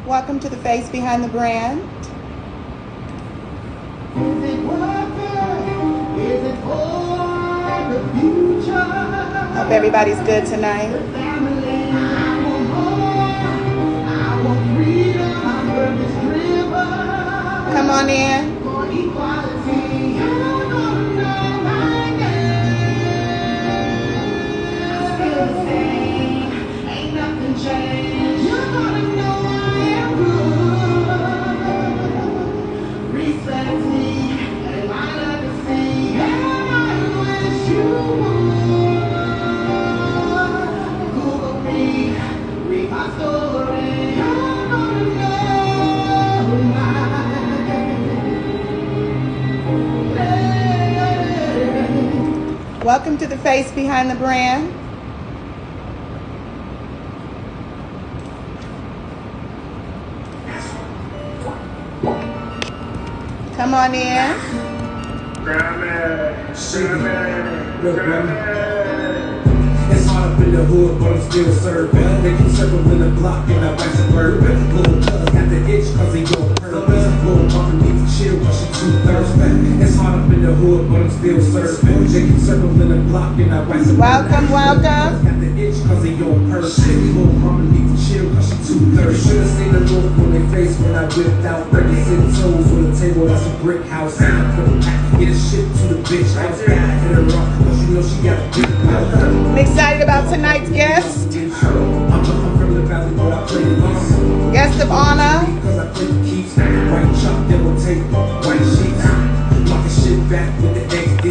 Welcome to the face behind the brand. Is it worth it? Is it for the future? Hope everybody's good tonight. I want more. I want freedom. My purpose driven. Come on in. For equality. You're gonna know my name. I'm still the same. Ain't nothing changed. You're gonna know I am good. Respect me and my legacy. And I wish you would. Google me, read my story. You're gonna know my name. Welcome to the face behind the brand. Come on in. Grimey, It's hard up in the hood, but I'm still serving. They keep circling the block and I wax a bird. Little cuz got the itch cause he your purpose. Little mama needs to chill cause she too thirsty. It's hard up in the hood, but I'm still serving. They keep circling the block and I wax a bird. Welcome. Got the itch cause he your purpose. Little mama needs to chill cause she too thirsty. Should've seen the look on their face when I whipped out. Records and toes on the table, that's a brick house. And I put a pack, get a shit to the bitch house. Gotta hit her off cause you know she got a big mouth. I'm excited about tonight's guest. I'm from the valley, but I play the Guest of honor. because I play the keys. White chalk, demo tape, white sheets. Locking shit back with the XD.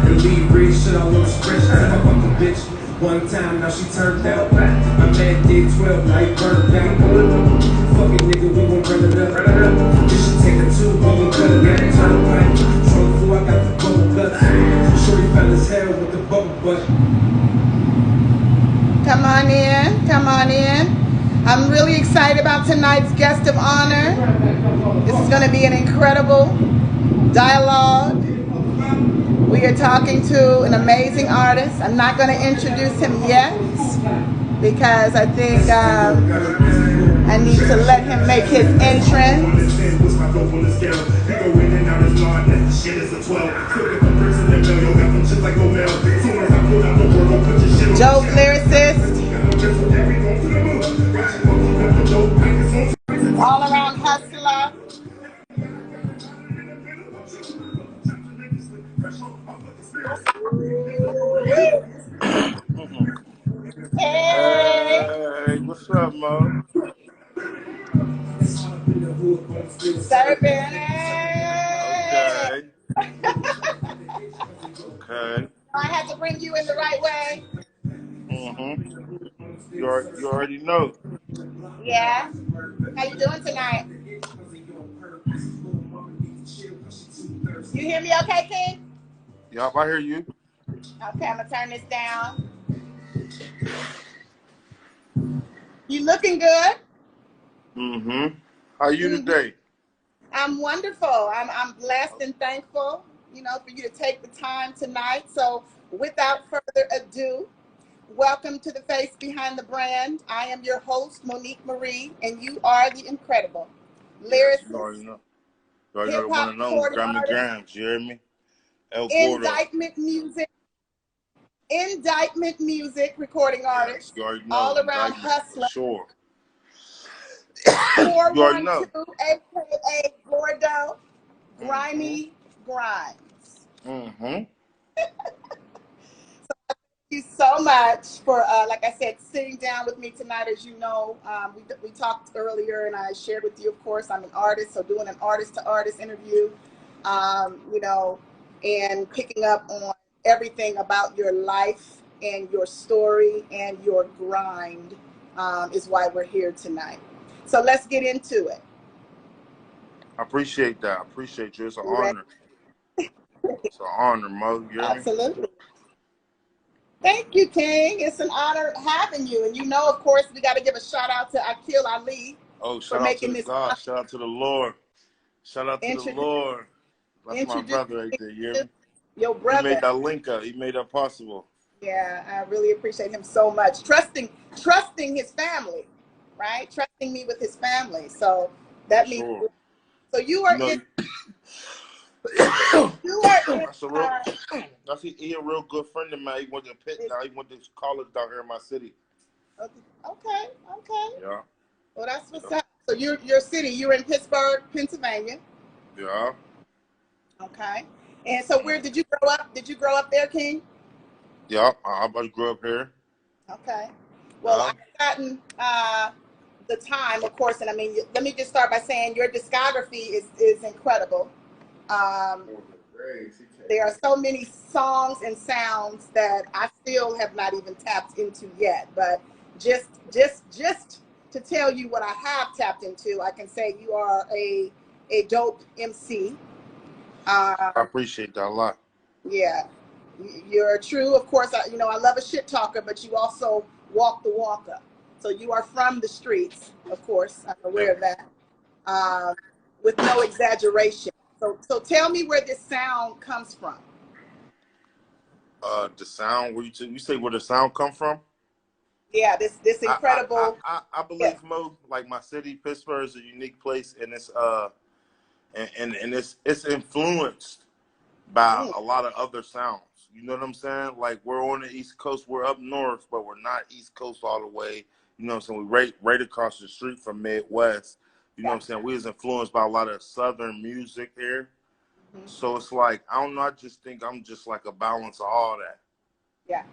The lead read shit all on the spreadsheet. I fucked the bitch one time, now she turned out. My man did 12, now he burned out. Fucking nigga, we gon' run it up. This should take a 2, we gon' cut it down. Turn right, trunk 4, I got the bubble guts. Shorty found his hair with the bubble butt. Come on in. Come on in. I'm really excited about tonight's guest of honor. This is going to be an incredible dialogue. We are talking to an amazing artist. I'm not going to introduce him yet because I think I need to let him make his entrance. Dope lyricist, all around hustler. Hey, what's up, Mo? Serving. Okay. I had to bring you in the right way. You already know. Yeah. How you doing tonight? You hear me okay, King? Yup, I hear you. Okay, I'm gonna turn this down. You looking good? How you today? I'm wonderful. I'm blessed and thankful, for you to take the time tonight. So without further ado, welcome to the face behind the brand. I am your host, Monique Marie, and you are the incredible lyricist. You already know. You already know the one and only Grimey Grimez. You hear me? Indictment music recording artist. You already know. All around hustler. Sure. 412, aka Gordo, Grimey Grimez. Thank you so much for, like I said, sitting down with me tonight. As you know, we talked earlier, and I shared with you, of course, I'm an artist, so doing an artist-to-artist interview, and picking up on everything about your life and your story and your grind is why we're here tonight. So let's get into it. I appreciate that. I appreciate you. It's an honor. It's an honor, Mo. You hear me? Absolutely. Thank you, King. It's an honor having you. And of course, we got to give a shout out to Akil Ali. Oh, shout out to God. Shout out to the Lord. Shout out to the Lord. That's my brother right there. You hear me? Your brother. He made that link up. He made that possible. Yeah, I really appreciate him so much. Trusting his family. right? Trusting me with his family. So that For means, sure. so you You are know, in, you are in, that's he a real good friend of mine. He went to Pitt now. He went to college down here in my city. okay, okay. Yeah. Well, that's what's up. So your city, you're in Pittsburgh, Pennsylvania. Yeah. Okay. And so where did you grow up? Did you grow up there, King? Yeah. I grew up here. Okay. Well, Yeah. I've gotten the time, of course, and I mean, let me just start by saying your discography is incredible. Um, there are so many songs and sounds that I still have not even tapped into yet. But just to tell you what I have tapped into, I can say you are a dope MC. I appreciate that a lot. Yeah, you're true. Of course, I love a shit talker, but you also walk the walker. So you are from the streets, of course. I'm aware of that, um, with no exaggeration. So tell me where this sound comes from. The sound, where you say where the sound come from? Yeah, this incredible. I Yeah. believe, Mo, like my city, Pittsburgh is a unique place, and it's influenced by Mm, a lot of other sounds. You know what I'm saying? Like we're on the East Coast, we're up north, but we're not East Coast all the way. You know what I'm saying? We right across the street from Midwest. You know what yeah. I'm saying? We was influenced by a lot of Southern music here. Mhm. So it's like, I don't know, I just think I'm just like a balance of all that. Yeah.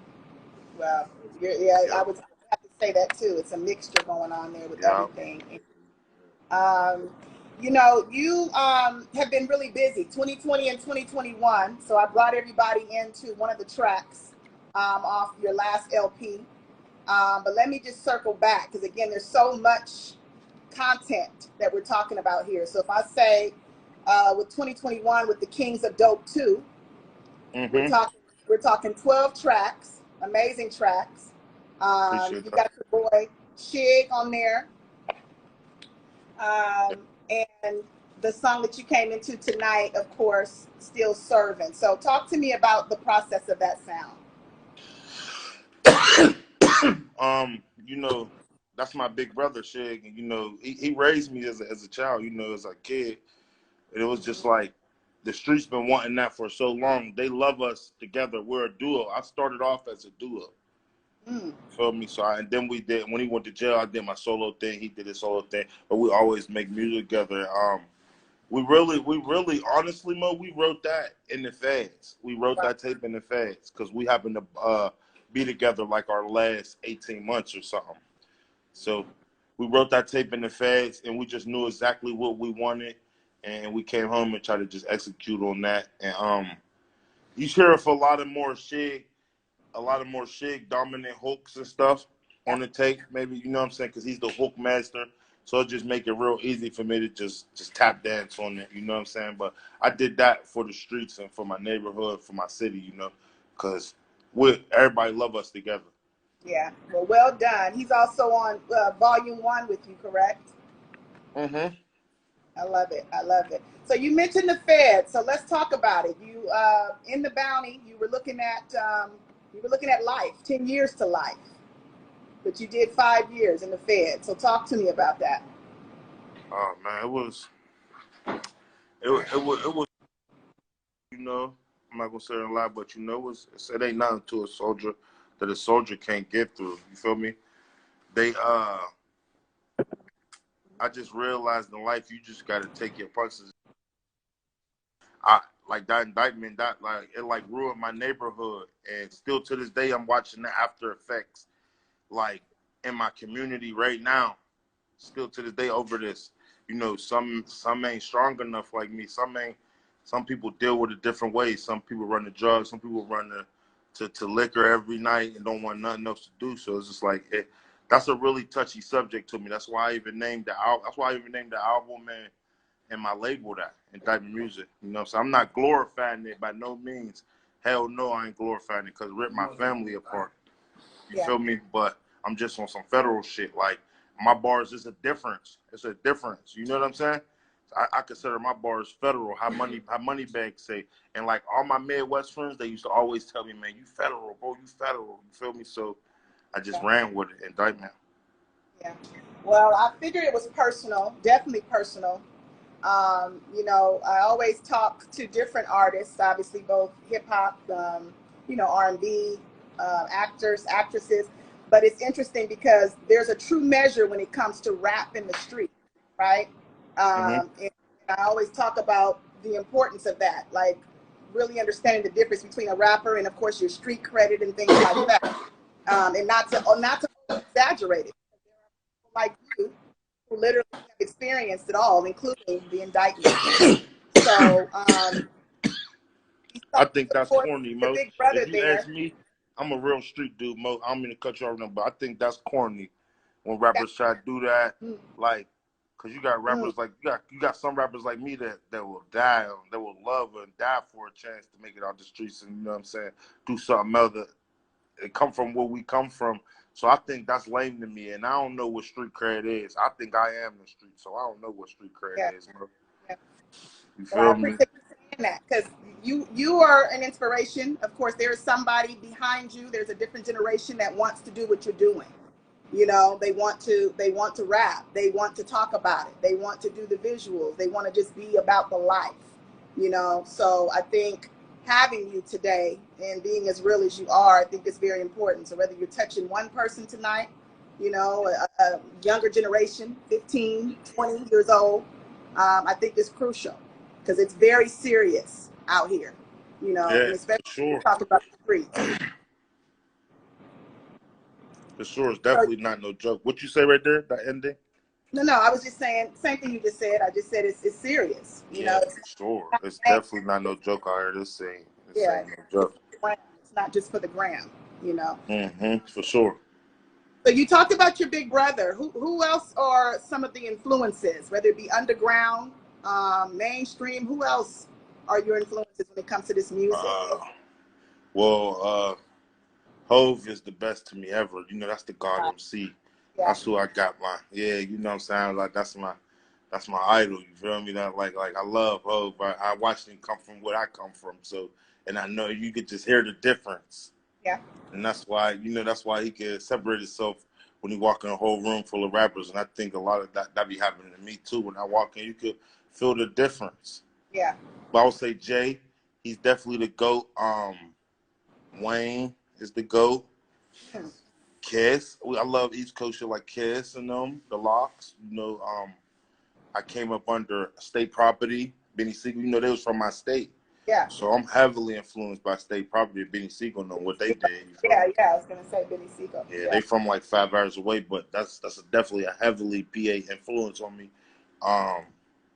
Well, yeah, I Yep. would have to say that too. It's a mixture going on there with Yep. everything. Um, you have been really busy, 2020 and 2021. So I brought everybody into one of the tracks off your last LP. But let me just circle back because again, there's so much content that we're talking about here. So if I say with 2021 with the Kings of Dope 2, we're Mm-hmm. talking we're talking 12 tracks, amazing tracks. Appreciate You that. got your boy Shig on there. And the song that you came into tonight, of course, Still Serving. So talk to me about the process of that sound. You know, that's my big brother, Shig, and you know, he raised me as a child, you know, as a kid. And it was just like the streets been wanting that for so long. They love us together. We're a duo. I started off as a duo. Mm, Feel me? So and then we did when he went to jail, I did my solo thing, he did his solo thing. But we always make music together. We really, honestly, Mo, we wrote that in the feds. We wrote wow. that tape in the feds because we happened to be together like our last 18 months or something. So we wrote that tape in the feds, and we just knew exactly what we wanted, and we came home and tried to just execute on that. And you hear for a lot of more Shig dominant hooks and stuff Yeah, on the tape. Maybe you know what I'm saying because he's the hook master. So it just make it real easy for me to just tap dance on it. You know what I'm saying? But I did that for the streets and for my neighborhood, for my city. You know, because we everybody love us together. yeah. Well done. He's also on volume 1 with you, correct? Mm-hmm. I love it. I love it. So you mentioned the Fed. So let's talk about it. You in the bounty. You were looking at life, 10 years to life, but you did 5 years in the Fed. So talk to me about that. Oh man, it was, you know, I'm not gonna say a lot, but you know, it ain't nothing to a soldier that a soldier can't get through. You feel me? They I just realized in life you just gotta take your punches. I like that indictment that like it like ruined my neighborhood, and still to this day I'm watching the after effects like in my community right now. Still to this day over this. You know, some ain't strong enough like me. Some people deal with it different ways. Some people run to drugs. Some people run to liquor every night and don't want nothing else to do. So it's just like that's a really touchy subject to me. That's why I even named the album. That's why I even named the album and my label that and type of music. You know, so I'm not glorifying it by no means. Hell no, I ain't glorifying it because it ripped my family apart. You Yeah, feel me? But I'm just on some federal shit. Like my bars is a difference. It's a difference. You know what I'm saying? I consider my bars federal. How money bags say. And like all my Midwest friends, they used to always tell me, man, you federal, bro, you federal. You feel me? So I just yeah. ran with it. Indictment. Yeah. Well, I figured it was personal, definitely personal. You know, I always talk to different artists, obviously both hip hop, you know, R&B, actors, actresses. But it's interesting because there's a true measure when it comes to rap in the street, right? Hmm. And I always talk about the importance of that, like really understanding the difference between a rapper and, of course, your street credit and things like that. And not to exaggerate it, like you, who literally have experienced it all, including the indictment. So you I saw, think of that's course, corny, your Mo. big brother If you ask there. me, I'm a real street dude, Mo. I'm gonna cut you off now, but I think that's corny when That, rappers try to do that. mm, Like, cause you got mm, rappers like you got some rappers like me that will die, that will love and die for a chance to make it out the streets, and you know what I'm saying, do something other. It come from where we come from. So I think that's lame to me, and I don't know what street cred is. I think I am the street, so I don't know what street yeah, cred is, bro. yeah. You Well, I feel me? appreciate you saying that because you are an inspiration. Of course, there is somebody behind you. There's a different generation that wants to do what you're doing. You know, they want to rap. They want to talk about it. They want to do the visuals. They want to just be about the life. You know, so I think having you today and being as real as you are, I think is very important. So whether you're touching one person tonight, you know, a younger generation, 15, 20 years old, I think is crucial because it's very serious out here, you know, Yeah, and especially for when sure. you talk about the streets. For sure, it's So, definitely not no joke. What you say right there, that ending? no, no, I was just saying, same thing you just said. I just said it's serious, you know, Yeah, it's for sure. not, It's definitely not no joke out here. This yeah, ain't no joke. it's not just for the gram, you know. For sure. So you talked about your big brother. Who else are some of the influences, whether it be underground, mainstream? Who else are your influences when it comes to this music? Uh, well, Hove is the best to me ever. You know, that's the God MC. Yeah, That's who I got my, yeah, you know what I'm saying? Like that's my idol. You feel me? That like I love Hove. I watched him come from where I come from. So, and I know you could just hear the difference. yeah, And that's why he can separate himself when he walk in a whole room full of rappers. And I think a lot of that be happening to me too. When I walk in, you could feel the difference. yeah. But I would say Jay, he's definitely the GOAT. Wayne is the GOAT. Hmm. Kiss. I love East Coast shit like Kiss and them, the Locks. You know, I came up under state property, Benny Siegel. You know, they was from my state. Yeah, So I'm heavily influenced by state property and Benny Siegel and what they did. You feel yeah, me? yeah. I was gonna say Benny Siegel. Yeah, Yeah, they from like 5 hours away, but that's definitely a heavily PA influence on me. Um,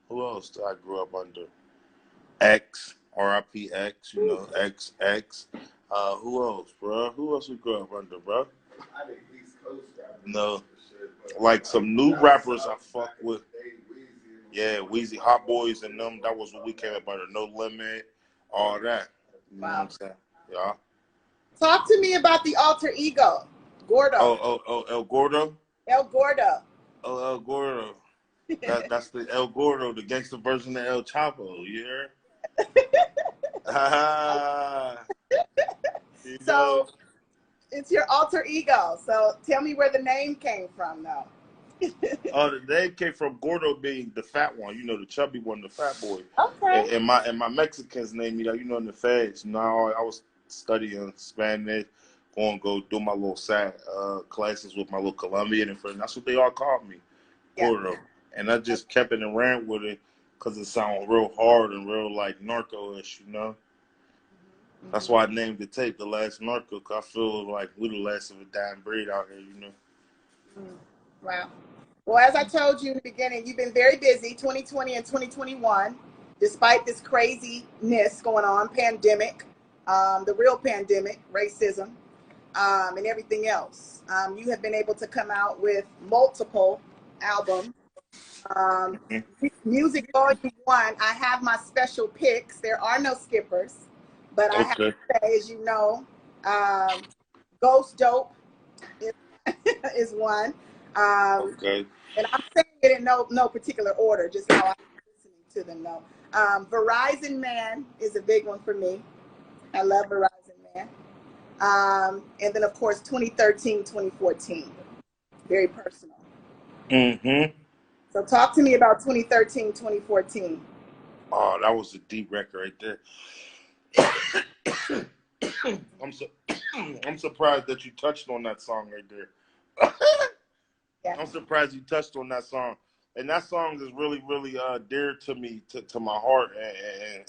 who else did I grew up under? X, RIP X, you know, X X. Who else, bro? Who else we grew up under, bro? No, like some new rappers I fuck with. Yeah, Wheezy Hot Boys and them. That was what we came up under. No Limit, all that. You know what wow. I'm saying? Yeah. Talk to me about the alter ego, Gordo, Oh, El Gordo. El Gordo. Oh, El Gordo. That's the El Gordo, the gangster version of El Chapo. You hear? You know. So it's your alter ego. So tell me where the name came from, though. Oh, the name came from Gordo being the fat one. You know, the chubby one, the fat boy. Okay. And my Mexicans named me that. You know, in the feds. You know, I was studying Spanish, going to go do my little classes with my little Colombian and friend. That's what they all called me, Yeah. Gordo. And I just kept it and ran with it because it sounded real hard and real like narco-ish. You know. That's Mm-hmm. why I named the tape The Last Narco, because I feel like we're the last of a dying breed out here, you know. Mm. Wow. Well, as I told you in the beginning, you've been very busy 2020 and 2021, despite this craziness going on, pandemic, the real pandemic, racism, and everything else. You have been able to come out with multiple albums. Um, Mhm. Music Volume 1, I have my special picks. There are no skippers, but I have Okay. to say, as you know, um, Ghost Dope is, is one. Um, Okay. and I'm saying it in no particular order, just how I'm listening to them. No, Verizon Man is a big one for me. I love Verizon Man. And then of course 2013, 2014, very personal. Mm-hmm. So talk to me about 2013, 2014. Oh, that was a deep record right there. I'm so I'm surprised that you touched on that song right there. Yeah. I'm surprised you touched on that song. And that song is really, really dear to me, to my heart,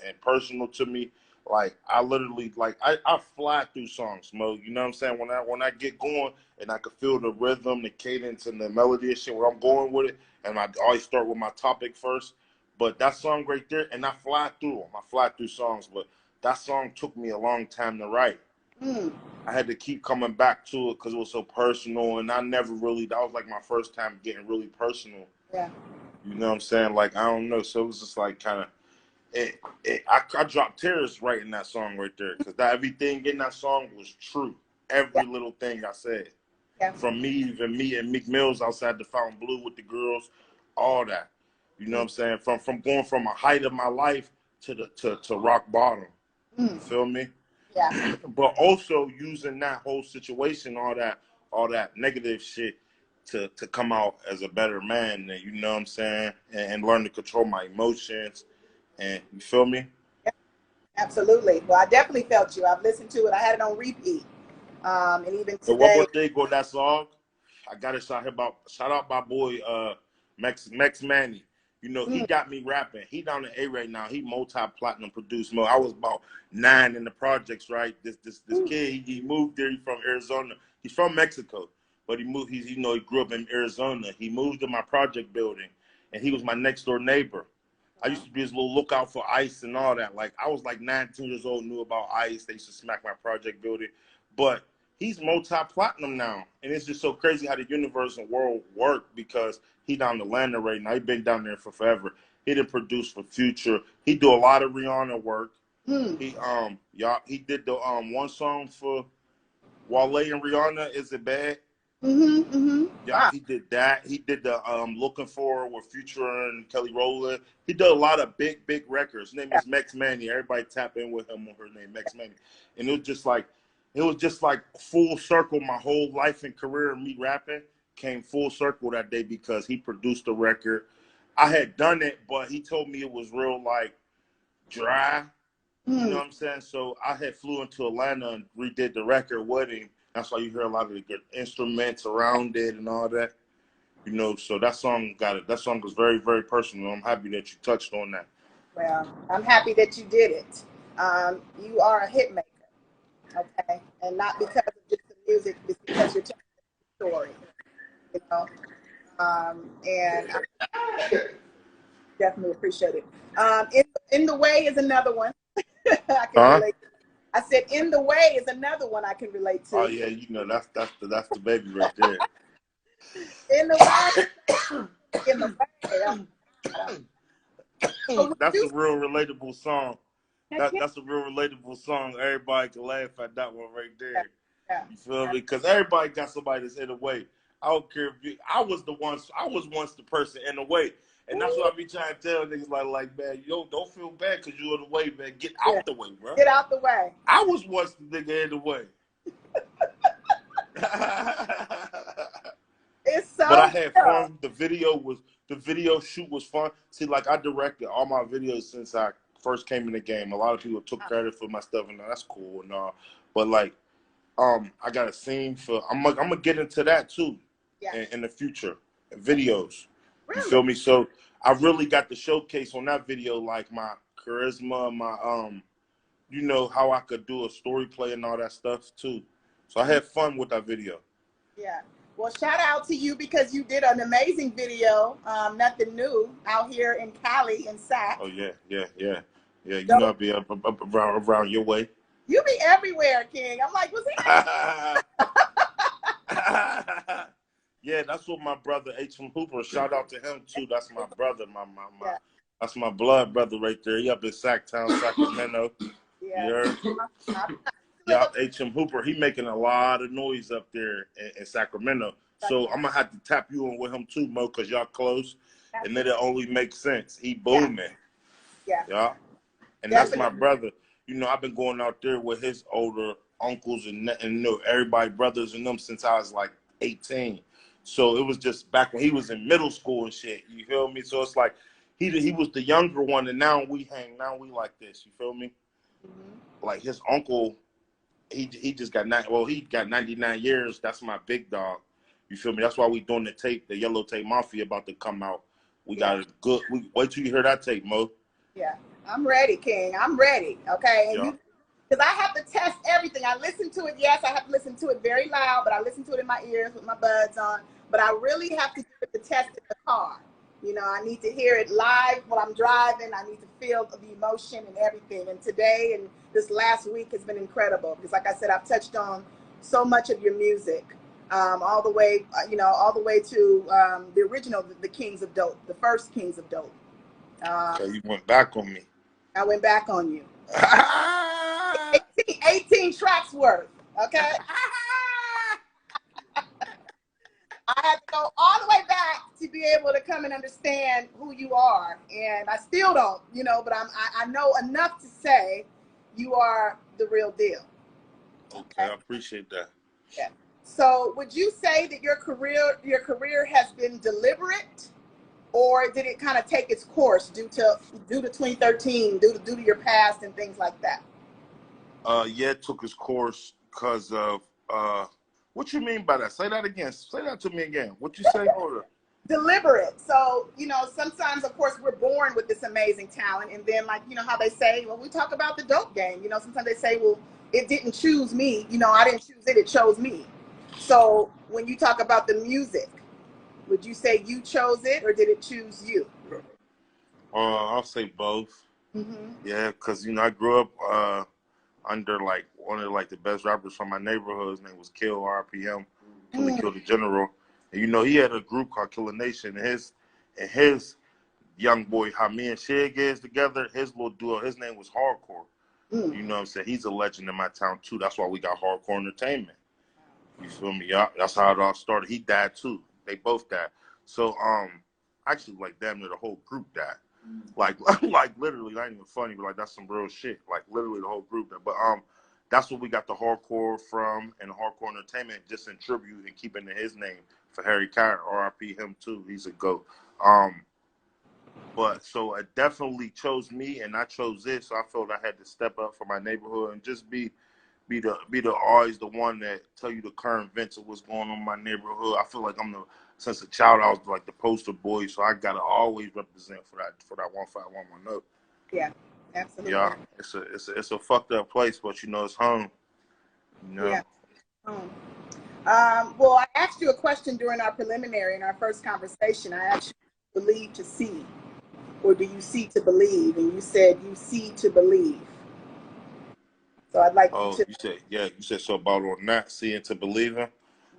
and personal to me. Like I literally, like I fly through songs, Mo. You know what I'm saying? When I get going and I can feel the rhythm, the cadence, and the melody and shit, where I'm going with it, and I always start with my topic first. But that song right there, and I fly through them. I fly through songs, but that song took me a long time to write. Mm. I had to keep coming back to it because it was so personal, and I never really. That was like my first time getting really personal. Yeah. You know what I'm saying? Like I don't know. So it was just like kind of. I dropped tears writing that song right there because everything in that song was true. Every little thing I said, from me even meeting Meek Mills outside the Fountain Blue with the girls, all that. You know what I'm saying? From going from a height of my life to rock bottom. You feel me? Yeah. But also using that whole situation, all that negative shit to come out as a better man, and you know what I'm saying, and learn to control my emotions, and you feel me? Yeah. Absolutely. Well, I definitely felt you. I've listened to it. I had it on repeat. And even So one today. more thing on that song, I got to shout out my boy Max Manny. You know, he got me rapping. He down in A right now. He multi-platinum produced. I was about 9 in the projects, right? This kid, he moved there. He's from Arizona. He's from Mexico, but he moved. He grew up in Arizona. He moved to my project building, and he was my next door neighbor. I used to be his little lookout for ICE and all that. Like I was like 19 years old, knew about ICE. They used to smack my project building, but he's multi-platinum now, and it's just so crazy how the universe and world work because he down in Atlanta right now. He been down there for forever. He done produced for Future. He do a lot of Rihanna work. He did the one song for Wale and Rihanna. Is It Bad? Yeah, Wow. he did that. He did the Looking For with Future and Kelly Rowland. He did a lot of big records. His name is Max Manny. Everybody tap in with him on her name, Max Manny. And it was just like full circle. My whole life and career of me rapping came full circle that day because he produced the record. I had done it, but he told me it was real like dry. You know what I'm saying? So I had flew into Atlanta and redid the record with him. That's why you hear a lot of the good instruments around it and all that. You know, so that song got it. That song was very, very personal. I'm happy that you touched on that. Well, I'm happy that you did it. You are a hit maker, okay? And not because of just the music, it's because you're telling the story, you know? And I definitely appreciate it. In the Way is another one I can relate to. I said In the Way is another one I can relate to. Oh yeah, you know that's the baby right there. In the Way, in the Way. That's a real relatable song. That's a real relatable song. Everybody can laugh at that one right there. Yeah. You feel me? Because everybody got somebody that's in the way. I don't care if I was once the person in the way. And that's what I be trying to tell niggas like man, yo, don't feel bad because you're in the way, man. Get out the way, bro. Get out the way. I was once the nigga in the way. It's so But I had fun. The video shoot was fun. See, like I directed all my videos since I first came in the game. A lot of people took credit for my stuff, and that's cool and all. But like, I got a scene for. I'm gonna get into that too, in the future, videos. Really? You feel me? So I really got to showcase on that video, like my charisma, my you know how I could do a story play and all that stuff too. So I had fun with that video. Yeah. Well, shout out to you because you did an amazing video, Nothing New, out here in Cali in Sac. Oh yeah. You know I'll be up around your way. You be everywhere, King. I'm like, what's that? Yeah, that's what my brother H.M. Hooper. Shout out to him too. That's my brother, that's my blood brother right there. He up in Sacktown, Sacramento. Yeah. Yeah, H.M. Hooper, he making a lot of noise up there in Sacramento. So I'm gonna have to tap you in with him too, Mo, because y'all close, and then it only makes sense. He booming. Yeah. And that's my brother. You know, I've been going out there with his older uncles and you know, everybody, brothers and them since I was like 18. So it was just back when he was in middle school and shit. You feel me? So it's like he was the younger one, and now we hang. Now we like this. You feel me? Like his uncle, he just got he got 99 years. That's my big dog. You feel me? That's why we doing the tape, the Yellow Tape Mafia about to come out. We got a good. Wait till you hear that tape, Mo. Yeah, I'm ready, King. I'm ready. Okay, and Yeah. because I have to test everything. I listen to it. Yes, I have to listen to it very loud, but I listen to it in my ears with my buds on. But I really have to do it to test in the car. You know, I need to hear it live while I'm driving. I need to feel the emotion and everything. And today and this last week has been incredible because, like I said, I've touched on so much of your music, all the way, all the way to the original, the Kings of Dope, the first Kings of Dope. So you went back on me. I went back on you. 18 tracks worth, okay? I had to go all the way back to be able to come and understand who you are. And I still don't, but I know enough to say you are the real deal. Okay, I appreciate that. Yeah. So would you say that your career has been deliberate, or did it kind of take its course due to 2013, due to your past and things like that? Yeah, it took its course because of what you mean by that? Say that again. Say that to me again. What you say? Hold up. Deliberate. So, sometimes, of course, we're born with this amazing talent. And then, like, how they say, well, we talk about the dope game. Sometimes they say, well, it didn't choose me. I didn't choose it. It chose me. So when you talk about the music, would you say you chose it or did it choose you? I'll say both. Yeah, because, I grew up under, like, one of, like, the best rappers from my neighborhood. His name was Kill, RPM. Kill the General. And, he had a group called Killer Nation. And his young boy, how me and Shig is together, his little duo, his name was Hardcore. You know what I'm saying? He's a legend in my town, too. That's why we got Hardcore Entertainment. You feel me? Yeah, that's how it all started. He died, too. They both died. So, actually, like, damn near the whole group died. Like literally, that ain't even funny, but, like, that's some real shit. Like, literally the whole group died. But, that's what we got the hardcore from, and the Hardcore Entertainment, just in tribute and keeping to his name for Harry Carrot, R.I.P. him too. He's a GOAT. But so it definitely chose me, and I chose it. So I felt I had to step up for my neighborhood and just be always the one that tell you the current events of what's going on in my neighborhood. I feel like since a child I was like the poster boy, so I gotta always represent for that 15110. Yeah. Absolutely. Yeah, it's a fucked up place, but it's home. Yeah. Well, I asked you a question during our preliminary in our first conversation. I asked you, believe to see, or do you see to believe? And you said you see to believe. So I'd like you to. You said so about on that seeing to believing.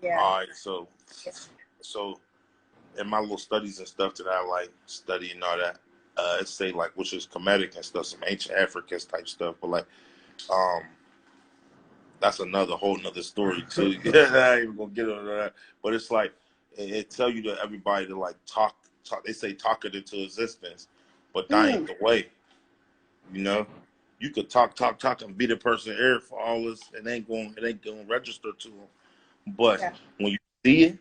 Yeah. All right, so in my little studies and stuff that I like studying and all that. It say like which is Kemetic and stuff, some ancient Africans type stuff, but like, that's whole nother story too. I ain't even gonna get into that, but it's like it tell you to everybody to like talk. They say talk it into existence, but that ain't the way. You could talk and be the person ear for all this, it ain't going to register to them. But when you see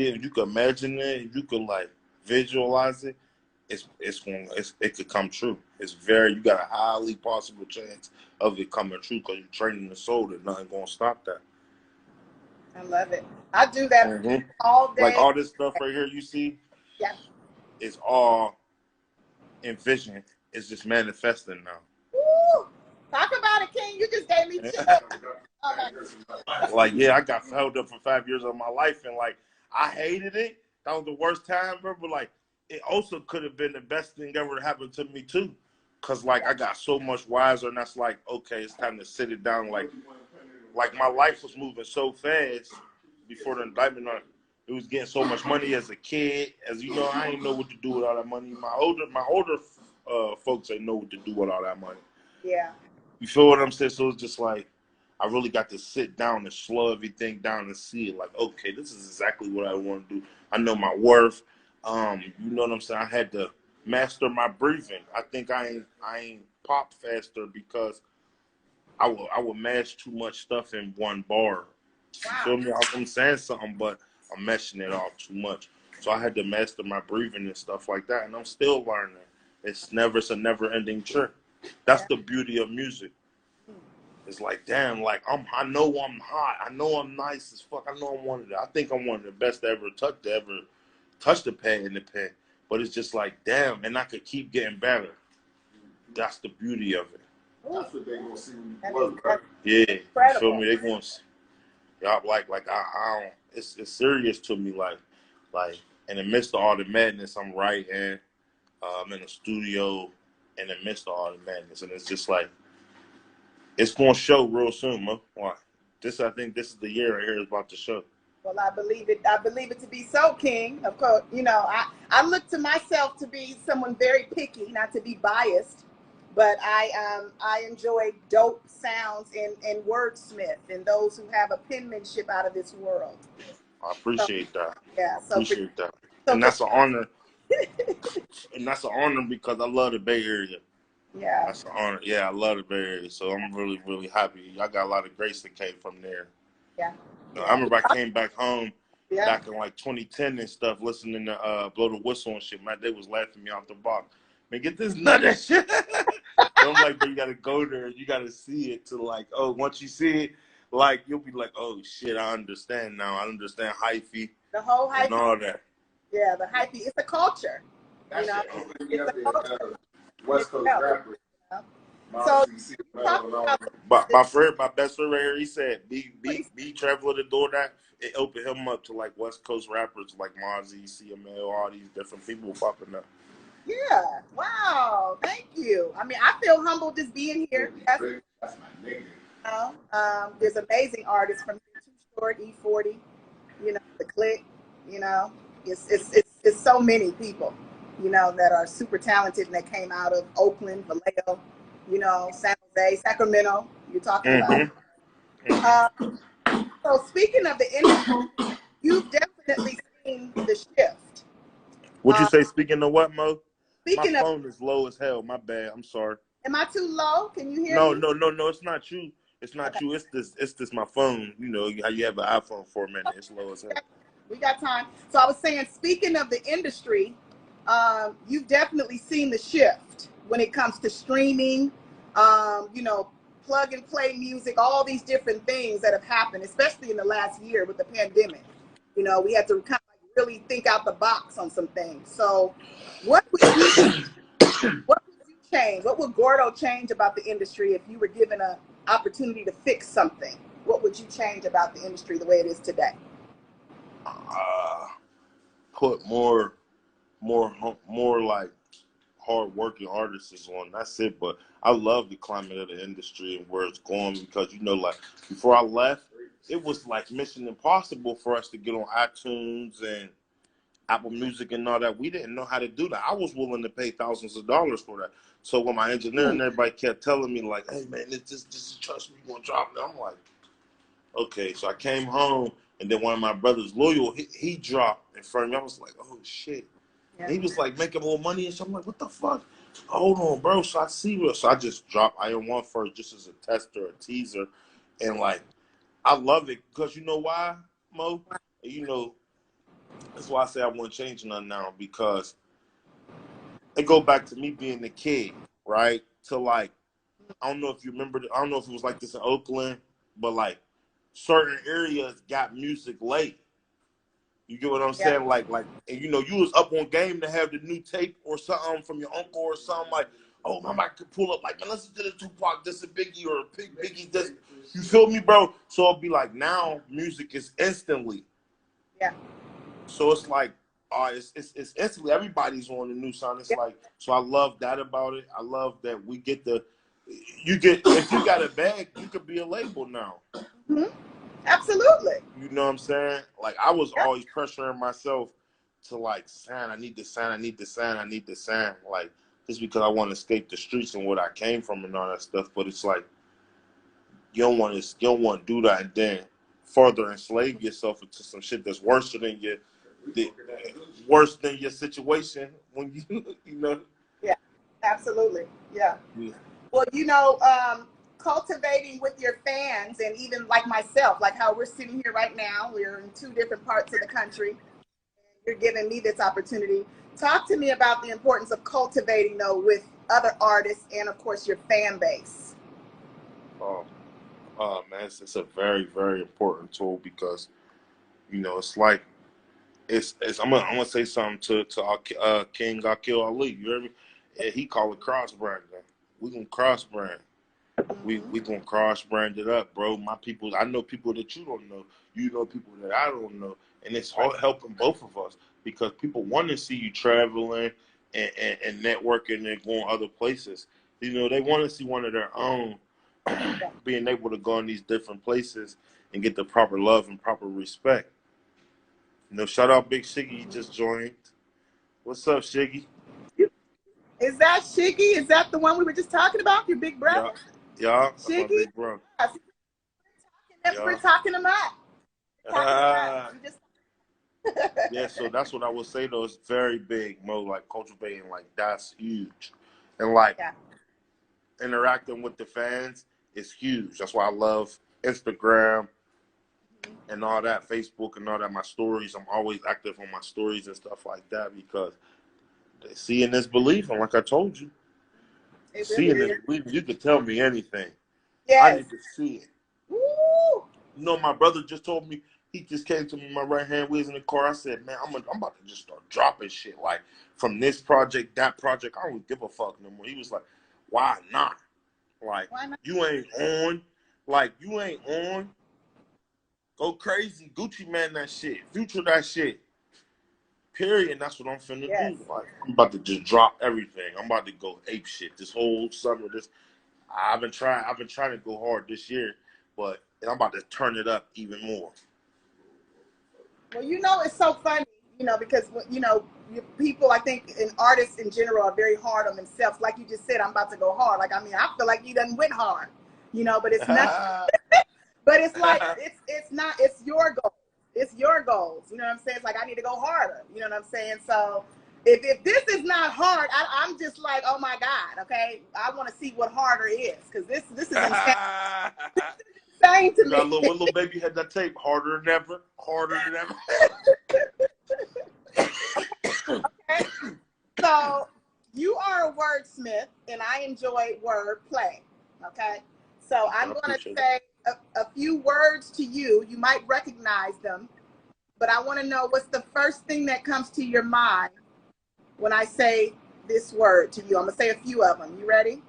it, you can imagine it, you can like visualize it. It could come true. You got a highly possible chance of it coming true because you're training the soul that nothing gonna stop that. I love it. I do that all day. Like all this stuff right here you see, it's all envisioned. It's just manifesting now. Woo! Talk about it, King. You just gave me chills. Like, yeah, I got held up for 5 years of my life, and like I hated it. That was the worst time ever. But like, it also could have been the best thing ever happened to me too, cause like I got so much wiser, and that's like, okay, it's time to sit it down. Like my life was moving so fast before the indictment. It was getting so much money as a kid. As you know, I didn't know what to do with all that money. My older folks ain't know what to do with all that money. Yeah. You feel what I'm saying? So it's just like I really got to sit down and slow everything down and see it. Like, okay, this is exactly what I want to do. I know my worth. You know what I'm saying? I had to master my breathing. I think I ain't popped faster because I would mash too much stuff in one bar. You feel me? I'm saying something, but I'm meshing it all too much. So I had to master my breathing and stuff like that, and I'm still learning. It's a never-ending trip. That's the beauty of music. It's like, damn, like I know I'm hot. I know I'm nice as fuck. I know I'm I think I'm one of the best to ever touch the pen in the pen. But it's just like, damn, and I could keep getting better. That's the beauty of it. That's what they gonna see when you work, right? Yeah, you feel me? They gonna, y'all like I don't. It's serious to me. Like in the midst of all the madness, I'm writing. I'm in the studio in the midst of all the madness, and it's just like it's gonna show real soon, man. Why? I think this is the year right here is about to show. Well, I believe it. I believe it to be so, King. Of course, you know, I look to myself to be someone very picky, not to be biased, but I enjoy dope sounds and wordsmith and those who have a penmanship out of this world. I appreciate that. Yeah, so Appreciate that, and that's an honor. And that's an honor because I love the Bay Area. Yeah, that's an honor. Yeah, I love the Bay Area, so I'm really, really happy. I got a lot of grace that came from there. Yeah. I remember I came back home yeah. back in like 2010 and stuff, listening to Blow the Whistle and shit. Man, they was laughing me off the box. Man, get this nut and shit. I'm like, but you gotta go there. You gotta see it to like, oh, once you see it, like you'll be like, oh shit, I understand now. I understand hyphy. The whole hyphy. And all that. Yeah, the hyphy. It's a culture. That you know, shit it's a culture. West Coast rappers. So, my best friend right here, he said, be traveling the door that it opened him up to like West Coast rappers like Mozzie, CML, all these different people popping up. Yeah. Wow. Thank you. I mean, I feel humbled just being here. That's my nigga. You know, there's amazing artists from Too Short, E40, you know, The Click, you know, it's so many people, you know, that are super talented and that came out of Oakland, Vallejo, you know, San Jose, Sacramento, you're talking about. So speaking of the industry, you've definitely seen the shift. Would you say speaking of what, Mo? Speaking my phone is low as hell. My bad. I'm sorry. Am I too low? Can you hear me? No. It's not you. It's not you. It's this my phone. You know how you have an iPhone for a minute. It's low as hell. We got time. So I was saying, speaking of the industry, you've definitely seen the shift when it comes to streaming, you know, plug and play music, all these different things that have happened, especially in the last year with the pandemic. You know, we had to kind of like really think out the box on some things. So what would you change? What would Gordo change about the industry if you were given an opportunity to fix something? What would you change about the industry the way it is today? Put more like hard-working artists on. That's it. But I love the climate of the industry and where it's going because, you know, like before I left, it was like mission impossible for us to get on iTunes and Apple Music and all that. We didn't know how to do that. I was willing to pay thousands of dollars for that. So when my engineer and everybody kept telling me like, hey man, this trust me, you're gonna drop it. I'm like, okay. So I came home and then one of my brothers, Loyal, he dropped in front of me. I was like, oh shit. Yeah. He was like making more money and so I'm like, what the fuck? Hold on, bro. So I see what. So I just dropped I Am One first just as a tester, a teaser, and like I love it because you know why, Mo? You know, that's why I say I won't change nothing now because it go back to me being a kid, right? To like, I don't know if you remember. I don't know if it was like this in Oakland, but like certain areas got music late. You get what I'm saying? Like, and you know, you was up on game to have the new tape or something from your uncle or something like, oh, man, I could pull up like, man, listen to the Tupac, this a Biggie or Biggie, this. You feel me, bro? So it'll be like now music is instantly. Yeah. So it's like, it's instantly. Everybody's on the new sound. It's like, so I love that about it. I love that we get if you got a bag, you could be a label now. Mm-hmm. Absolutely. You know what I'm saying? Like I was always pressuring myself to like sign. I need to sign. Like just because I want to escape the streets and what I came from and all that stuff. But it's like you don't want to do that and then further enslave yourself into some shit that's worse than your situation when you know. Yeah, absolutely. Yeah. Well, you know, cultivating with your fans, and even like myself, like how we're sitting here right now, we're in two different parts of the country. You're giving me this opportunity. Talk to me about the importance of cultivating, though, with other artists and, of course, your fan base. Man, it's a very, very important tool because, you know, it's like, I'm gonna say something to our King Akil Ali. You hear me? He call it cross branding. We gonna cross brand. We gonna cross brand it up, bro. My people, I know people that you don't know. You know people that I don't know, and it's helping both of us because people want to see you traveling and networking and going other places. You know, they want to see one of their own being able to go in these different places and get the proper love and proper respect. You know, shout out Big Shiggy, he just joined. What's up, Shiggy? Is that Shiggy? Is that the one we were just talking about? Your big brother? Yeah, that's my Shiggy? big brother. We're talking him up. Yeah, so that's what I would say though. It's very big, Mo. Like cultivating, like that's huge, and like interacting with the fans is huge. That's why I love Instagram and all that, Facebook and all that. My stories, I'm always active on my stories and stuff like that because seeing is believing. Like I told you, seeing is believing. You can tell me anything. Yes. I need to see it. Woo! You know, my brother just told me. He just came to me in my right hand. We was in the car. I said, man, I'm about to just start dropping shit. Like, from this project, that project, I don't give a fuck no more. He was like, why not? Like, why not? You ain't on. Like, you ain't on. Go crazy. Gucci Man that shit. Future that shit. Period. And that's what I'm finna do. Like, I'm about to just drop everything. I'm about to go ape shit. This whole summer, I've been trying to go hard this year, but I'm about to turn it up even more. Well, you know, it's so funny, you know, because, you know, people, I think, and artists in general are very hard on themselves. Like you just said, I'm about to go hard. Like, I mean, I feel like you done went hard, you know, but it's not. But it's like, it's not, it's your goal. It's your goals. You know what I'm saying? It's like, I need to go harder. You know what I'm saying? So if this is not hard, I'm just like, oh my God, okay? I want to see what harder is because this is insane. Insane to me. Got little baby had that tape, harder than ever, harder than ever. Okay. So you are a wordsmith, and I enjoy wordplay. Okay. So I'm going to say a few words to you. You might recognize them, but I want to know what's the first thing that comes to your mind when I say this word to you. I'm going to say a few of them. You ready?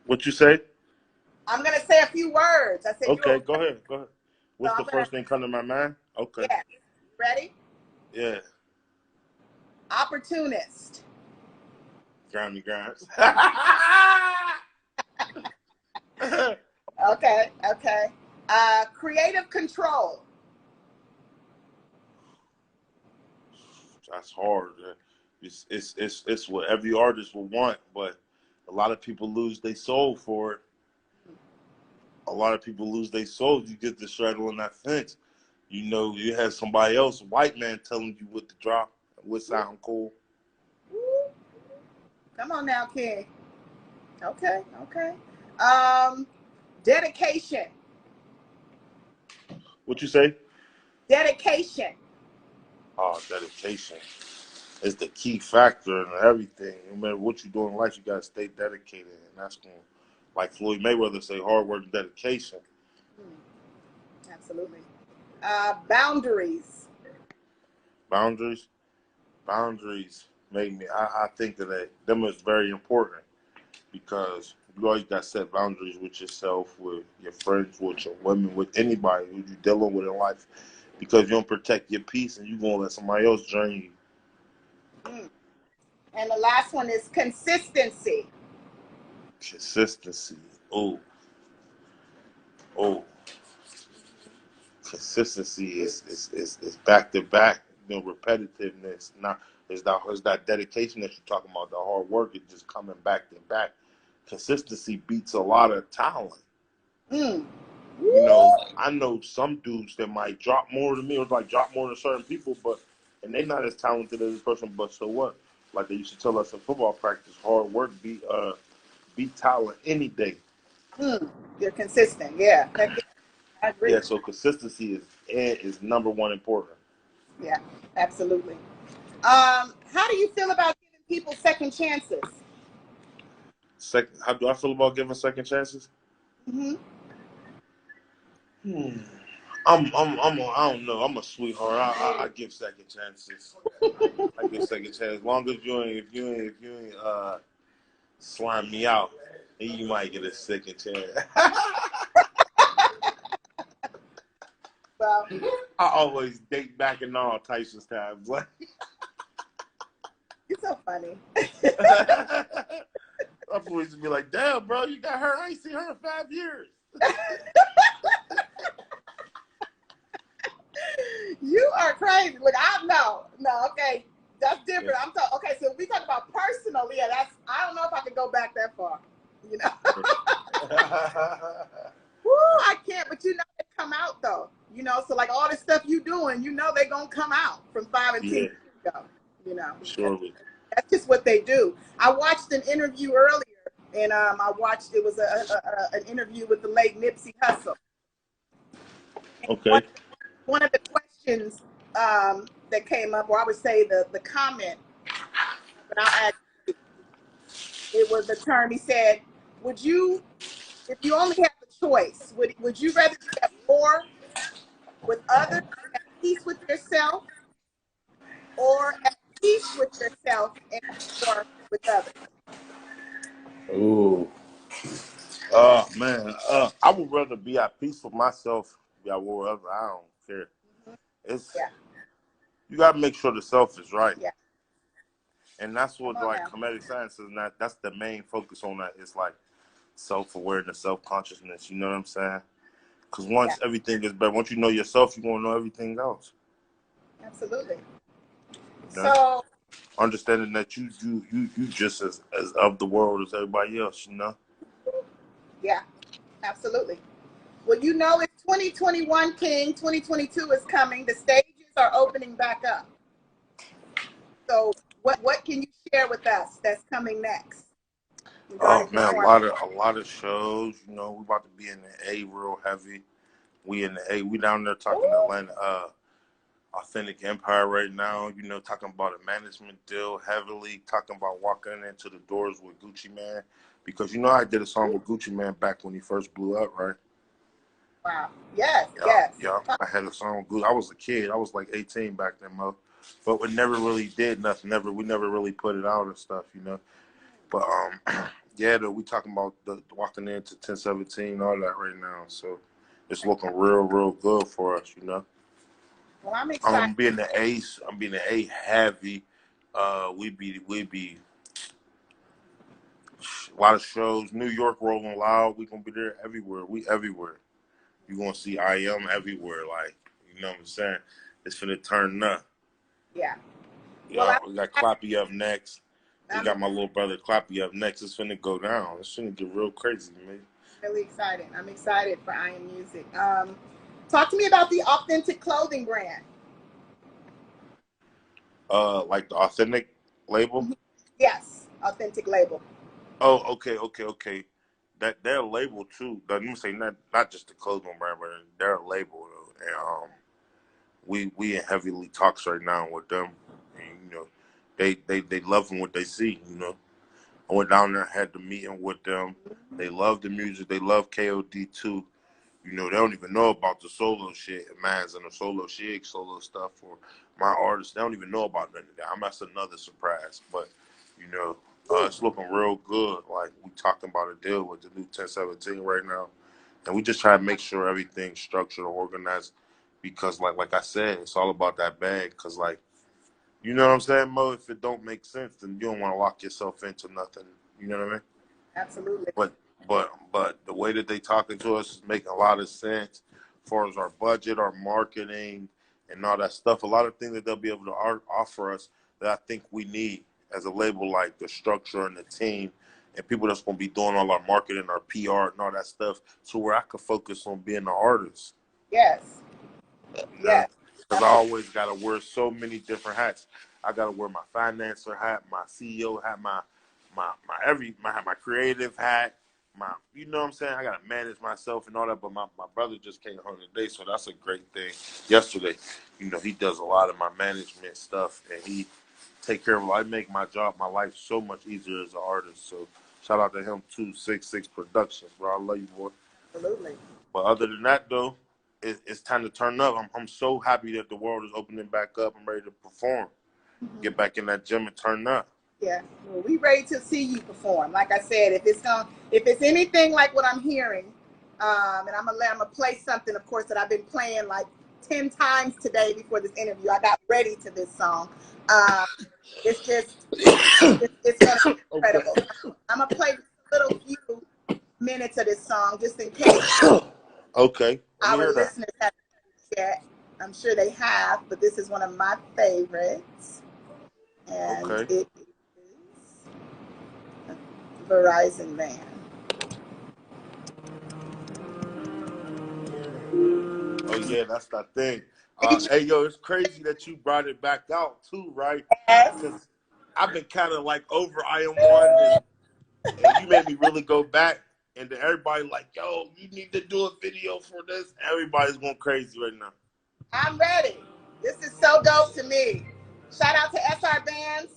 What you say? I'm going to say a few words. I said, okay, go ahead. What's the first thing come to my mind? Okay. Yeah. Ready? Yeah. Opportunist. Grimey Grimez. Okay. Creative control. That's hard. It's what every artist will want, but a lot of people lose their soul for it. A lot of people lose their soul. You get to straddle on that fence. You know, you have somebody else, a white man, telling you what to drop, what sound cool. Come on now, King. Okay. Dedication. What you say? Dedication. Oh, dedication is the key factor in everything. No matter what you do in life, you gotta stay dedicated, and that's going, like Floyd Mayweather say, hard work and dedication. Absolutely. Boundaries. Boundaries make me. I think that them is very important because you always got to set boundaries with yourself, with your friends, with your women, with anybody who you're dealing with in life. Because you don't protect your peace, and you're gonna let somebody else drain you. And the last one is consistency. Consistency. Oh. Consistency is back to back. You know, repetitiveness. Not it's that dedication that you're talking about. The hard work is just coming back to back. Consistency beats a lot of talent. You know, I know some dudes that might drop more than me, or like drop more than certain people, and they're not as talented as this person. But so what? Like they used to tell us in football practice, hard work beat Tyler any day. You're consistent. Yeah. Heck yeah. I agree. Yeah, so consistency is number one important. Yeah, absolutely. How do you feel about giving people second chances? How do I feel about giving second chances? Mm-hmm. I don't know. I'm a sweetheart. I give second chances. I give second chances. As long as if you ain't slime me out, then you might get a second chance. Well, I always date back in all types of times. you're so funny. I'm always to be like, damn, bro, you got her. I ain't seen her in 5 years. You are crazy. Look, no, okay, that's different. Yeah. I'm talking. Okay, so if we talk about personally, yeah, I don't know if I could go back that far. You know. Woo, I can't. But you know, they come out though. You know, so like all the stuff you doing, you know, they're gonna come out from 5 and 10 years ago. You know. Surely. That's just what they do. I watched an interview earlier, and it was an interview with the late Nipsey Hussle. Okay. One of the questions that came up, or I would say the comment, but I'll add, it was the term. He said, "Would you, if you only had the choice, would you rather be at war with others, at peace with yourself, or at peace with yourself and war with others?" Ooh. Man. I would rather be at peace with myself. Be at war with others. I don't care. Yeah. You gotta make sure the self is right. Yeah. And that's what Come on now. comedic science is. That's the main focus on that. It's like self-awareness, self-consciousness. You know what I'm saying? Because once everything is better, once you know yourself, you're gonna know everything else. Absolutely. You know? So Understanding that you just as of the world as everybody else. You know? yeah, absolutely. Well, you know, it's 2021, King. 2022 is coming. The stages are opening back up. So what can you share with us that's coming next? Oh man, a lot of shows. You know, we about to be in the A real heavy. We in the A. We down there talking Atlanta, Authentic Empire right now. You know, talking about a management deal heavily. Talking about walking into the doors with Gucci Mane, because you know I did a song with Gucci Mane back when he first blew up, right? Wow. Yes. Yeah, Yes. yeah. I had a song with Gucci. I was a kid. I was like 18 back then, Mo. But we never really did nothing. We never really put it out and stuff, you know. But yeah, though, we talking about the walking into 1017, all that right now. So it's looking real good for us, you know. Well, I'm excited. I'm being the ace. I'm being the A heavy. We be a lot of shows. New York rolling loud. We gonna be there everywhere. We everywhere. You gonna see I am everywhere. Like, you know what I'm saying? It's finna turn up. Yeah. Yeah, we got Clappy up next. We got my little brother Clappy up next. It's finna go down. It's finna get real crazy, man. Really excited. I'm excited for I Am Music. Talk to me about the Authentic clothing brand. Like the Authentic label? Yes, Authentic label. Oh, okay. That their label too. Let me say not just the clothing brand, but their label. And we in heavily talks right now with them. And, you know, they loving what they see. You know, I went down there, had the meeting with them. They love the music. They love KOD too. You know, they don't even know about the solo shit, Mans and the solo shit, solo stuff for my artists. They don't even know about none of that. That's another surprise. But, you know, it's looking real good. Like, we talking about a deal with the new 1017 right now. And we just try to make sure everything's structured or organized because, like I said, it's all about that bag. Because, like, you know what I'm saying, Mo? If it don't make sense, then you don't want to lock yourself into nothing. You know what I mean? Absolutely. But the way that they talking to us is making a lot of sense as far as our budget, our marketing, and all that stuff. A lot of things that they'll be able to offer us that I think we need as a label, like the structure and the team and people that's going to be doing all our marketing, our PR, and all that stuff, so where I could focus on being an artist. Yes. Yes. Because I always got to wear so many different hats. I got to wear my financer hat, my CEO hat, my my creative hat, you know what I'm saying? I gotta manage myself and all that, but my brother just came home today, so that's a great thing. Yesterday, you know, he does a lot of my management stuff and he take care of it. I make my life so much easier as an artist. So shout out to him, 266 Productions, bro. I love you, boy. Absolutely. But other than that, though, it's time to turn up. I'm so happy that the world is opening back up. I'm ready to perform. Get back in that gym and turn up. Yeah, well, we ready to see you perform. Like I said, if it's anything like what I'm hearing, and I'm gonna play something, of course, that I've been playing like 10 times today before this interview. I got ready to this song. It's gonna be incredible. Okay. I'm gonna play a little few minutes of this song just in case. Okay. Our listeners haven't yet. I'm sure they have, but this is one of my favorites, and okay. it Verizon van. Oh yeah, that's that thing. Hey yo, it's crazy that you brought it back out too, right? Yes. Because I've been kind of like over I Am One, and you made me really go back. And then everybody like, yo, you need to do a video for this. Everybody's going crazy right now. I'm ready. This is so dope to me. Shout out to SR Bands.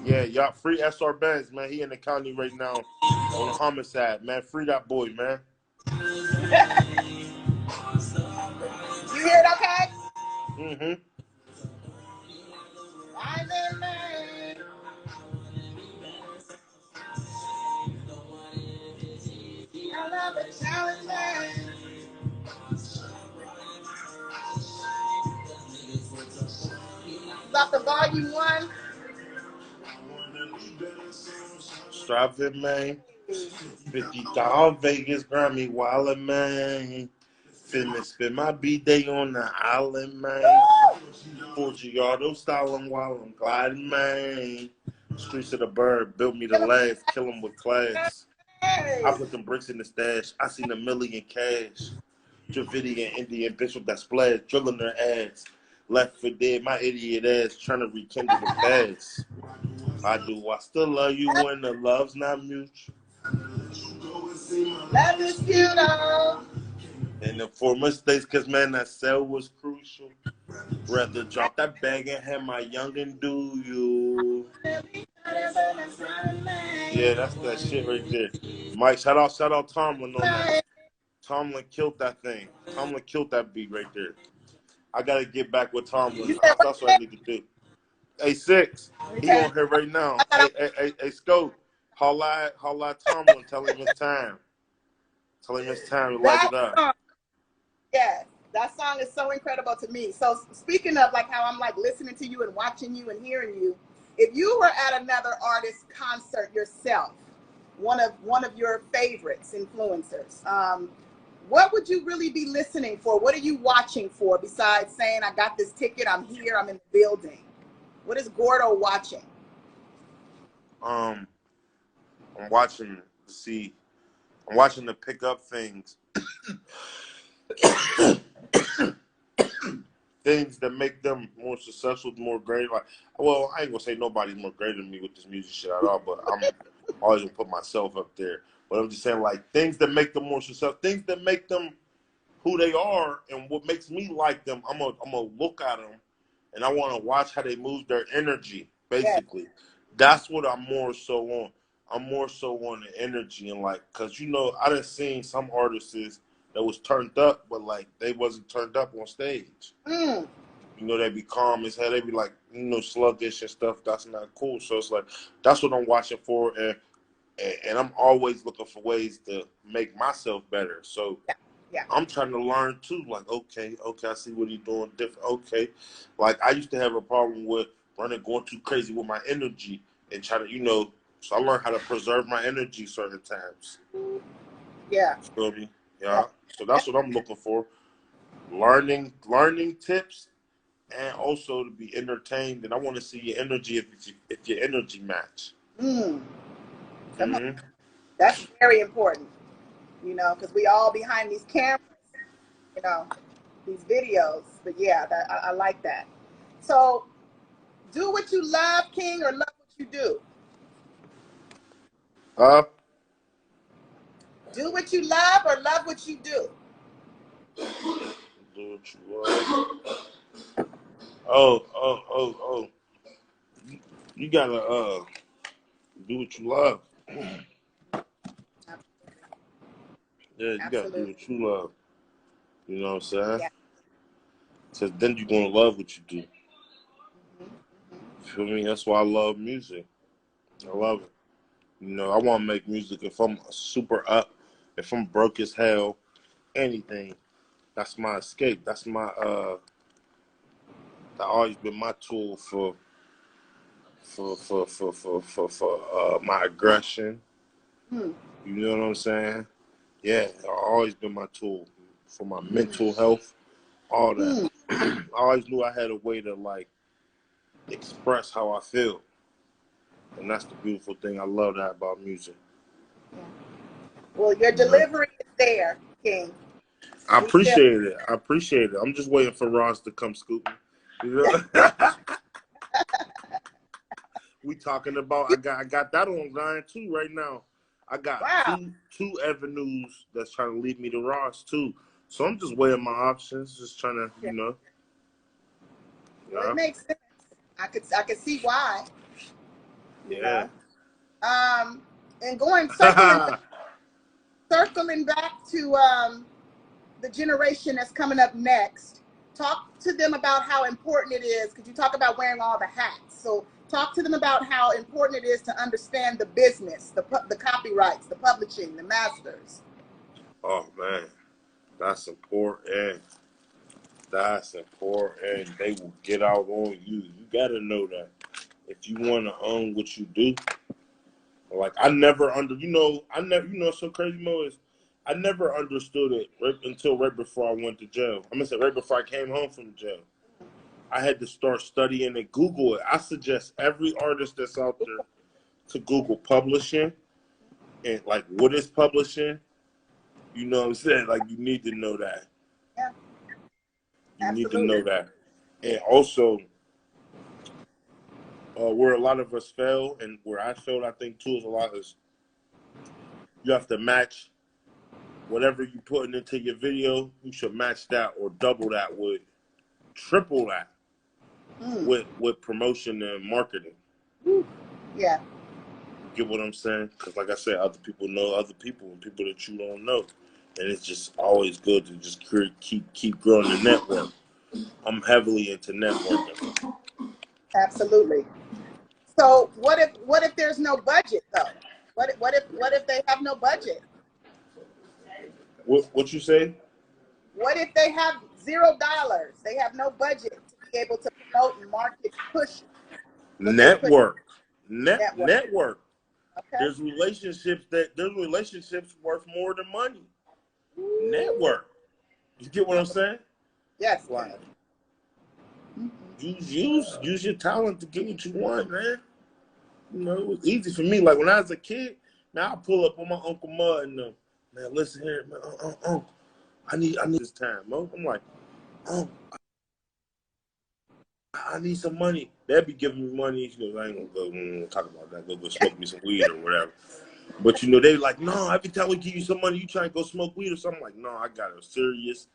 Yeah, y'all free SR Bands, man. He in the county right now on the homicide, man. Free that boy, man. You hear it okay? Mm-hmm. I'm in Maine. I love a challenge, man. About the volume 1. Striving, man. 50,000 Vegas, Grimey Grimez, man. Finna spend my B-day on the island, man. 4G auto styling while I'm gliding, man. Streets of the bird built me to last, kill them with class. I put them bricks in the stash. I seen $1 million cash. Dravidian Indian bishop that splashed, drilling their ass. Left for dead, my idiot ass trying to rekindle the past. I still love you when the love's not mutual. Love is beautiful. And the 4 mistakes, cause man, that cell was crucial. Rather drop that bag and have my youngin' do you. Yeah, that's that shit right there. Mike, shout out Tomlin on that. Tomlin killed that thing. Tomlin killed that beat right there. I gotta get back with Tomlin. That's what I need to do. Hey, Six, he on here right now. Hey, Scope, holla Tomlin. Tell him it's time. Tell him it's time to light it up. Yes, that song is so incredible to me. So speaking of like how I'm like listening to you and watching you and hearing you, if you were at another artist concert yourself, one of your favorites, influencers, what would you really be listening for? What are you watching for besides saying, I got this ticket, I'm here, I'm in the building? What is Gordo watching? I'm watching to pick up things. Things that make them more successful, more great. Like, well, I ain't gonna say nobody's more greater than me with this music shit at all, but I'm always gonna put myself up there. But I'm just saying, like, things that make them more successful, things that make them who they are, and what makes me like them. I'm gonna look at them, and I want to watch how they move their energy. Basically, that's what I'm more so on. I'm more so on the energy and like, cause you know, I done seen some artists that was turned up, but like they wasn't turned up on stage. You know, they be calm as hell. They be like, you know, sluggish and stuff. That's not cool. So it's like, that's what I'm watching for, and I'm always looking for ways to make myself better. So I'm trying to learn too. Like, okay, I see what he's doing different. Okay, like I used to have a problem with going too crazy with my energy and trying to, you know. So I learned how to preserve my energy certain times. Yeah. You feel me? Yeah. So that's what I'm looking for. Learning tips, and also to be entertained. And I want to see your energy if your energy match. Come on. That's very important, you know, because we all behind these cameras, you know, these videos. But yeah, I like that. So do what you love, King, or love what you do. Do what you love or love what you do. Do what you love. Oh. You gotta do what you love. Yeah, you gotta do what you love. You know what I'm saying? Yeah. Because then you're gonna love what you do. Feel me? That's why I love music. I love it. You know, I want to make music if I'm super up, if I'm broke as hell, anything. That's my escape. That's my that always been my tool for my aggression. Mm. You know what I'm saying? Yeah, it's always been my tool for my mental health, all that. I always knew I had a way to like express how I feel. And that's the beautiful thing. I love that about music. Yeah. Well, your delivery is there, King. I appreciate it. I appreciate it. I'm just waiting for Ross to come scoop me. You know? We talking about I got that online too right now. I got two avenues that's trying to lead me to Ross too. So I'm just weighing my options, just trying to, you know. Well, it makes sense. I could see why. You know. And circling back to the generation that's coming up next. Talk to them about how important it is, because you talk about wearing all the hats. So talk to them about how important it is to understand the business, the copyrights, the publishing, the masters. Oh man, that's important. That's important. They will get out on you. You gotta know that. If you want to own what you do, like I never so crazy Mo is I never understood it until right before I went to jail. I'm gonna say right before I came home from jail. I had to start studying and Google it. I suggest every artist that's out there to Google publishing and like what is publishing. You know what I'm saying? Like you need to know that. Yeah. You need to know that. And also where a lot of us fail and where I failed, I think too, is a lot is you have to match whatever you putting into your video. You should match that or double that with triple that with promotion and marketing. Yeah. Get what I'm saying? Because like I said, other people know other people and people that you don't know, and it's just always good to just keep growing the network. I'm heavily into networking. Absolutely. So what if there's no budget though? What if they have no budget? What you say? What if they have $0? They have no budget to be able to promote and market, push. Network. Okay. There's relationships worth more than money. Network. You get what I'm saying? Yes. Like use your talent to get what you want, man. You know, it was easy for me. Like when I was a kid, now I pull up on my Uncle Mud and man, listen here, man. I need this time, Mo. I'm like, I need some money. They'd be giving me money. You know, I ain't gonna go talk about that. Go smoke me some weed or whatever. But you know, they like, no. Every time we give you some money, you try to go smoke weed or something. Like, no, I got a serious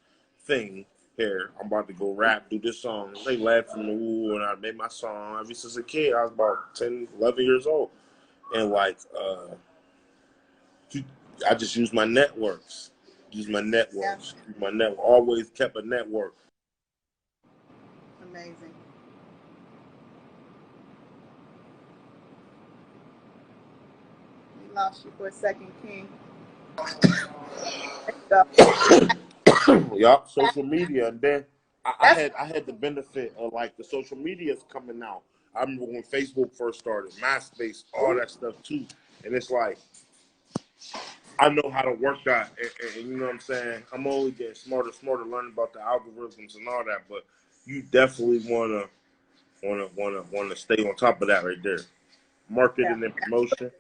thing here. I'm about to go rap, do this song. They laugh at me, and I made my song ever since a kid. I was about 10, 11 years old, and like, I just use my networks. My network. Always kept a network. Amazing. We lost you for a second, King. Yup, social media, and then I had the benefit of like the social media's coming out. I remember when Facebook first started, MySpace, all that stuff too, and it's like I know how to work that, and you know what I'm saying. I'm only getting smarter, learning about the algorithms and all that. But you definitely wanna stay on top of that right there, marketing and promotion.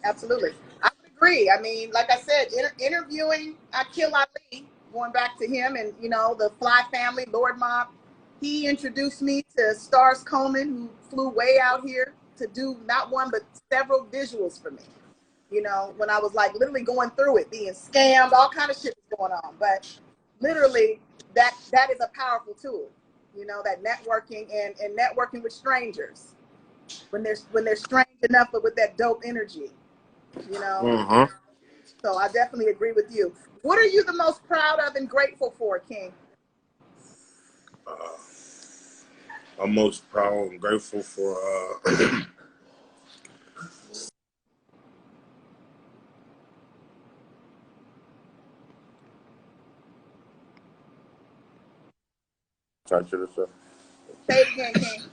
Absolutely. I would agree. I mean, like I said, interviewing Akil Ali, going back to him and, you know, the Fly family, Lord Mob, He introduced me to Stars Coleman, who flew way out here to do not one but several visuals for me. You know, when I was like literally going through it, being scammed, all kind of shit was going on. But literally, that is a powerful tool. You know, that networking and networking with strangers when they're strange enough, but with that dope energy. You know. So I definitely agree with you. What are you the most proud of and grateful for, King? I'm most proud and grateful for sorry, should have said. Say it again, King.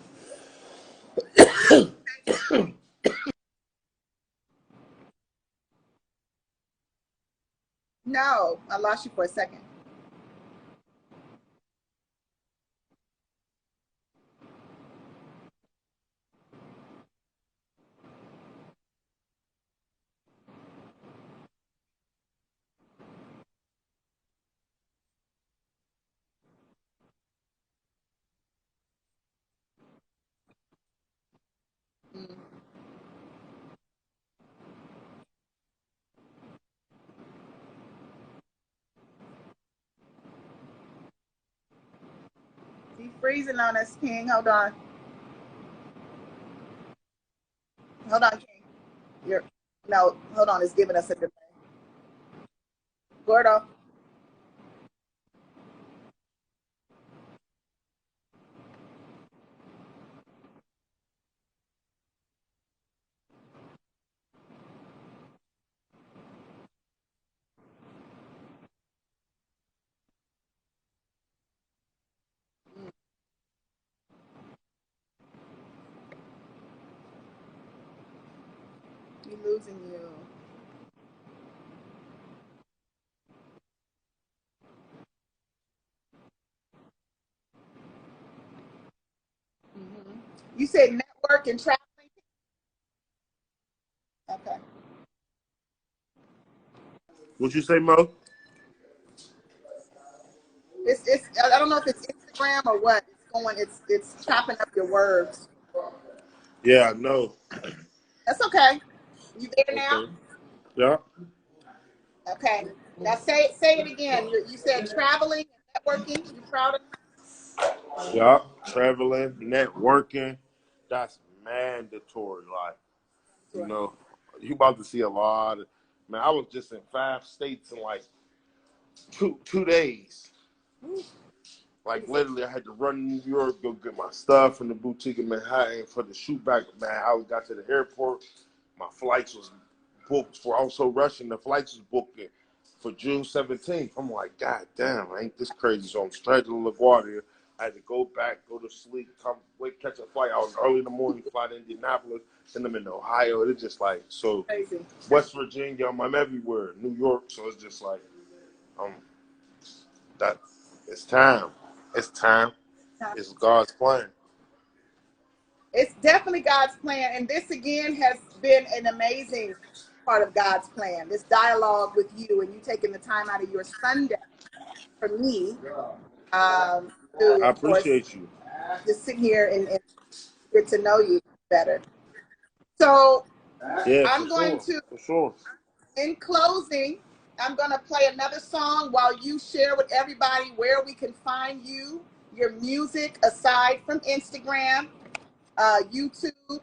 No, I lost you for a second. He's freezing on us, King. Hold on. Hold on, King. No, hold on. It's giving us a delay. Gordo. He's losing you. You said network and traveling? Okay. What you say, Mo? It's I don't know if it's Instagram or what. It's chopping up your words. Yeah, I know. That's okay. You there now? Okay. Yeah. Okay. Now say it again. You said traveling and networking. You proud of Yeah. Traveling, networking, that's mandatory. Like, you know, you about to see a lot of, man, I was just in 5 states in like two days. Like literally, I had to run to New York, go get my stuff from the boutique in Manhattan for the shoot back. Man, I got to the airport. My flights was booked for. I was so rushing. The flights was booked for June 17th. I'm like, God damn, ain't this crazy? So I'm straight to LaGuardia. I had to go back, go to sleep, catch a flight. I was early in the morning, fly to Indianapolis, then I'm in Ohio. It's just like so. crazy. West Virginia, I'm everywhere. New York, so it's just like, that. It's time. It's time. It's God's plan. It's definitely God's plan. And this again has been an amazing part of God's plan. This dialogue with you and you taking the time out of your Sunday for me to, I of course, appreciate you. just sit here and get to know you better. So Yeah, I'm going to, for sure. in closing, I'm going to play another song while you share with everybody where we can find you, your music aside from Instagram, YouTube.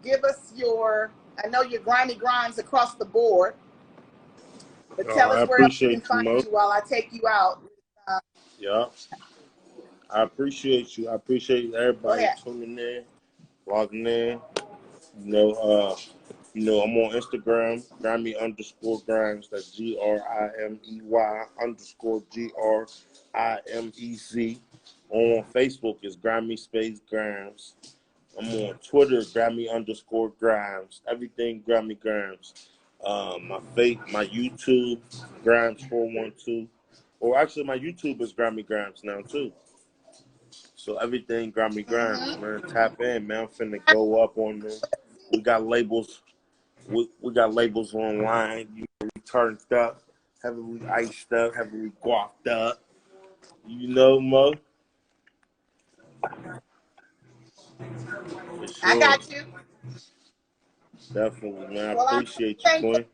Give us I know your Grimey Grimes across the board, but tell I us where else we can appreciate you, find Mo. you while I take you out. Yeah, I appreciate you. I appreciate Go everybody ahead. tuning in, logging in. You know, I'm on Instagram, Grimey_Grimes. That's GRIMEY_GRIMEZ. On Facebook is Grimey_Grimes. I'm on Twitter, Grimey_Grimes. Everything Grimey Grimes. My YouTube, Grimes412. Or actually, my YouTube is Grimey Grimes now too. So everything Grimey Grimes, man. Tap in, man. I'm finna go up on them. We got labels. We got labels online. You know, we turned up, heavily iced up, heavily guapped up. You know, Mo. For I sure. got you. Definitely, man. I Well, I appreciate you, thank Queen.